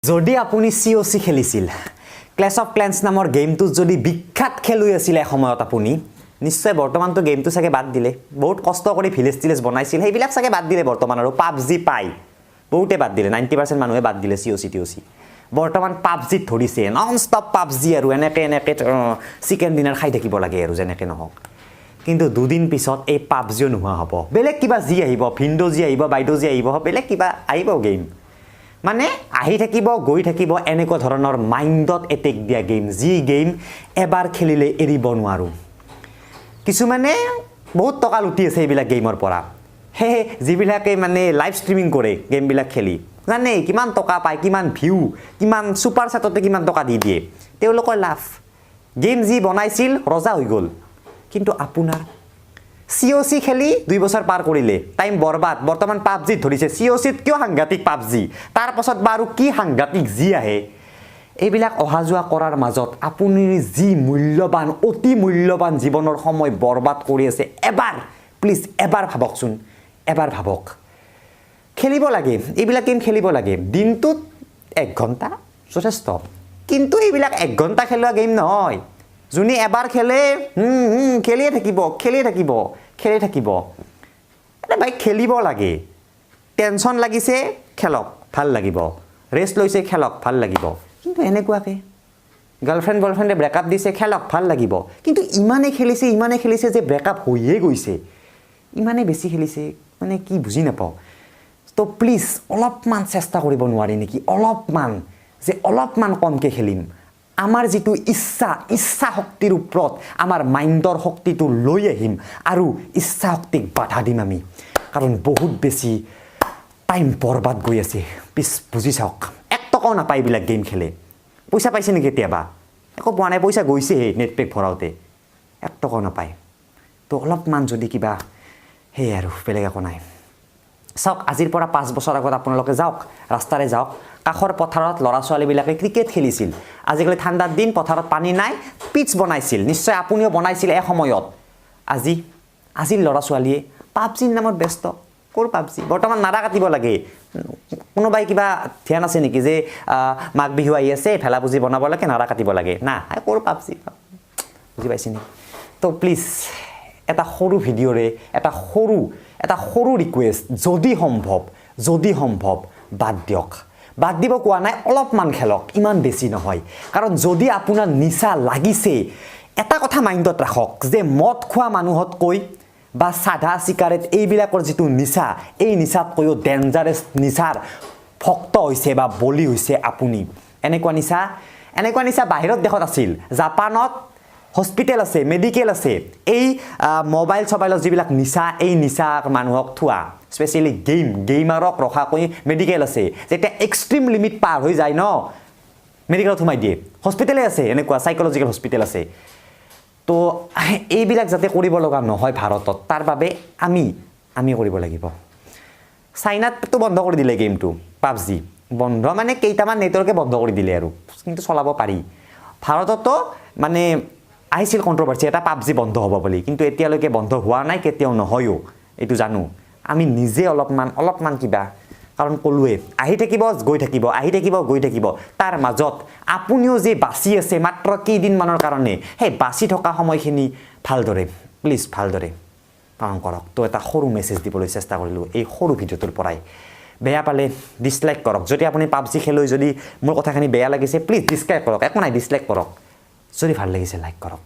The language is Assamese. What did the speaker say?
যদি আপুনি COC খেলিছিল ক্লেশ অফ ক্লেন্স নামৰ গেমটো যদি বিখ্যাত খেলুৱৈ আছিল সময়ত আপুনি নিশ্চয় বৰ্তমানটো গেমটো চাগে বাদ দিলে বহুত কষ্ট কৰি ভিলেজ টিলেজ বনাইছিল সেইবিলাক চাগে বাদ দিলে বৰ্তমান আৰু PUBG পাই বহুতে বাদ দিলে 90% মানুহে বাদ দিলে COC TOC বৰ্তমান PUBG ধৰিছে নন ষ্টপ PUBG আৰু এনেকে চিকেন ডিনাৰ খাই থাকিব লাগে আৰু যেনেকে নহওক কিন্তু দুদিন পিছত এই PUBG নোহোৱা হ'ব বেলেগ কিবা জি আহিব ভিন্ডো জি আহিব বাইডো জি আহিব বেলেগ কিবা আহিব গেম মানে আহি থাকিব গৈ থাকিব এনেকুৱা ধৰণৰ মাইন্ডত এটেক দিয়া গেম জি গেম এবাৰ খেলিলে এৰিব নোৱাৰো কিছুমানে বহুত টকা লুটি আছে এইবিলাক গেমৰ পৰা হে যিবিলাকে মানে লাইভ ষ্ট্ৰীমিং কৰে গেমবিলাক খেলি জানে কিমান টকা পায় কিমান ভিউ কিমান সুপাৰ চেটতে কিমান টকা দি দিয়ে তেওঁলোকৰ লাভ গেম জি বনাইছিল ৰজা হৈ গল কিন্তু আপোনাৰ COC খেলি 2 বছৰ পাৰ কৰিলে টাইম বৰবাদ বৰ্তমান PUBG ধৰিছে COC ত কিয় সাংঘাতিক PUBG তাৰ পাছত বাৰু কি সাংঘাতিক জি আহে এইবিলাক অহা যোৱা কৰাৰ মাজত আপুনি জি মূল্যবান অতি মূল্যবান জীৱনৰ সময় বৰবাদ কৰি আছে এবাৰ প্লিজ এবাৰ ভাবকচোন এবাৰ ভাবক খেলিব লাগে এইবিলাক গেম খেলিব লাগে দিনটোত 1 ঘণ্টা যথেষ্ট কিন্তু এইবিলাক 1 ঘণ্টা খেলোৱা গেম নহয় জুনি এবাৰ খেলে খেলিয়ে থাকিব মানে ভাই খেলিব লাগে টেনশন লাগিছে খেলক ভাল লাগিব ৰেষ্ট লৈছে খেলক ভাল লাগিব কিন্তু এনেকুৱাকে গাৰ্লফ্ৰেন্ড বয়ফ্ৰেন্ডে ব্ৰেকআপ দিছে খেলক ভাল লাগিব কিন্তু ইমানে খেলিছে যে ব্ৰেকআপ হৈয়ে গৈছে ইমানে বেছি খেলিছে মানে কি বুজি নাপাও তো প্লিজ অলপমান চেষ্টা কৰিব নোৱাৰি নেকি অলপমান কমকে খেলিম আমাৰ যেটো ইচ্ছা শক্তিৰ ওপৰত আমাৰ মাইন্ডৰ শক্তিটো লৈ আহিম আৰু ইচ্ছা শক্তিক বাধা দিম আমি কাৰণ বহুত বেছি টাইম বৰবাদ গৈ আছে প্লিজ বুজি চাওক 1 টকাও নাপাই বিলাক গেম খেলে পইচা পাইছে নেকি কেতিয়াবা একো পোৱা নাই পইচা গৈছে নেট পেক ভৰাওতে 1 টকাও নাপায় তো অলপমান যদি কিবা হে আৰু বেলেগ একো নাই চাওক আজিৰ পৰা 5 বছৰ আগত আপোনালোকে যাওক ৰাস্তাৰে যাওক কাখৰ পথাৰত লৰা ছোৱালী বিলাকে ক্ৰিকেট খেলিছিল আজিকালি ঠাণ্ডাৰ দিন পথাৰত পানী নাই পিচ বনাইছিল নিশ্চয় আপুনিও বনাইছিল এই সময়ত আজি লৰা ছোৱালীয়ে PUBG নামত ব্যস্ত কোৰ PUBG বৰ্তমান নাৰা কাটিব লাগে কোনোবাই কিবা ধ্যান আছে নেকি যে মাঘ বিহু আহি আছে ভেলা পুজি বনাব লাগে নাৰা কাটিব লাগে না কোৰ PUBG বুজি পাইছে নি তো প্লিজ এটা সৰু ভিডিঅ'ৰে এটা সৰু ৰিকুৱেষ্ট যদি সম্ভৱ বাদ দিব কোৱা নাই অলপমান খেলক ইমান বেছি নহয় কাৰণ যদি আপোনাৰ নিচা লাগিছে এটা কথা মাইন্ডত ৰাখক যে মদ খোৱা মানুহতকৈ বা সাধা চিগাৰেট এইবিলাকৰ যেটো নিচা এই নিচাতকৈও ডেঞ্জাৰাছ নিচাৰ ভক্ত হৈছে বা বলি হৈছে আপুনি এনেকুৱা নিচা বাহিৰত দেশত আছিল জাপানত হস্পিটেল আছে মেডিকেল আছে এই মোবাইল সবাইলৰ যিবিলাক নিচা এই নিচা মানুহক থোৱা স্পেশালি গেমাৰক ৰখা কৈ মেডিকেল আছে যেটা এক্সট্ৰিম লিমিট পাৰ হৈ যায় ন মেডিকেলত সোমাই দিয়ে হস্পিটেলে আছে এনেকুৱা সাইকোলজিক্যাল হস্পিটেল আছে তো এইবিলাক যাতে কৰিব লগা নহয় ভাৰতত তাৰ বাবে আমি কৰিব লাগিব চাইনাটো বন্ধ কৰি দিলে গেমটো PUBG বন্ধ মানে কেইটামান নেটৱৰ্কে বন্ধ কৰি দিলে আৰু কিন্তু চলাব পাৰি ভাৰততো মানে আহিছিল কন্ট্ৰভাৰ্সি এটা PUBG বন্ধ হ'ব বুলি কিন্তু এতিয়ালৈকে বন্ধ হোৱা নাই কেতিয়াও নহয়ও এটো জানো আমি নিজে অলপমান কিবা কাৰণ কলুৱে আহি থাকিব গৈ থাকিব তাৰ মাজত আপুনিও যে বাছি আছে মাত্ৰ কেইদিন মানৰ কাৰণে হে বাছি থকা সময়খিনি ভালদৰে পালন কৰক তো এটা সৰু মেছেজ দিবলৈ চেষ্টা কৰিলো এই সৰু ভিডিঅ'টোৰ পৰাই বেয়া পালে ডিসলাইক কৰক যদি আপুনি PUBG খেলৈ যদি মোৰ কথাখিনি বেয়া লাগিছে প্লিজ ডিসলাইক কৰক একো নাই ডিসলাইক কৰক যদি ভাল লাগিছে লাইক কৰক